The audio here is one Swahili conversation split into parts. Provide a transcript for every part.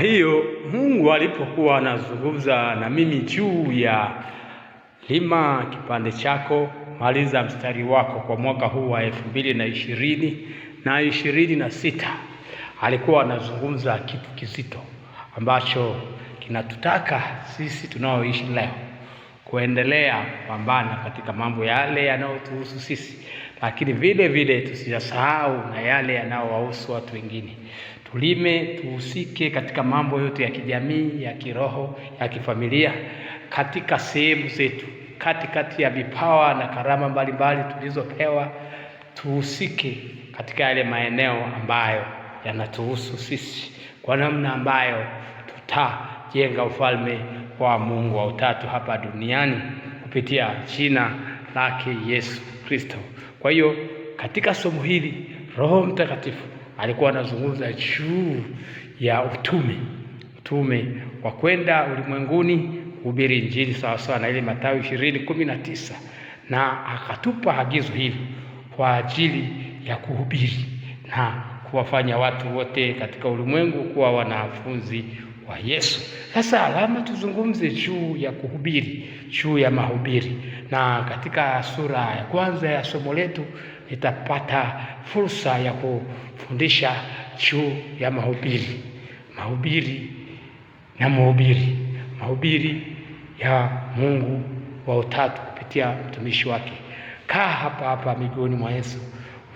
Hiyo Mungu alipokuwa anazungumza na mimi juu ya lima kipande chako, maliza mstari wako kwa mwaka huu wa 2026, alikuwa anazungumza kitu kizito ambacho kinatutaka sisi tunaoishi leo kuendelea kupambana katika mambo yale yanayotuhusu sisi, lakini vile vile tusiyasahau na yale yanayowahusu watu wengine. Tulime, tuhusike katika mambo yote ya kijamii, ya kiroho, ya kifamilia, katika sehemu zetu, katikati ya vipawa na karama mbalimbali tulizopewa. Tuhusike katika yale maeneo ambayo yanatuhusu sisi, kwa namna ambayo tutajenga ufalme wa Mungu wa Utatu hapa duniani kupitia jina lake Yesu Kristo. Kwa hiyo katika somo hili Roho Mtakatifu alikuwa anazungumza juu ya utume wa kwenda ulimwenguni kuhubiri Injili sawasawa na ile Mathayo 20:19, na akatupa agizo hili kwa ajili ya kuhubiri na kuwafanya watu wote katika ulimwengu kuwa wanafunzi wa Yesu. Sasa alama tuzungumze juu ya kuhubiri, juu ya mahubiri, na katika sura ya kwanza ya somo letu nitapata fursa ya kufundisha juu ya mahubiri na mahubiri ya Mungu wa Utatu kupitia mtumishi wake. Kaa hapa miguuni mwa Yesu,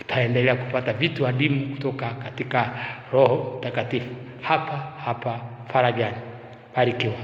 utaendelea kupata vitu adimu kutoka katika Roho Mtakatifu hapa faragani. Barikiwa.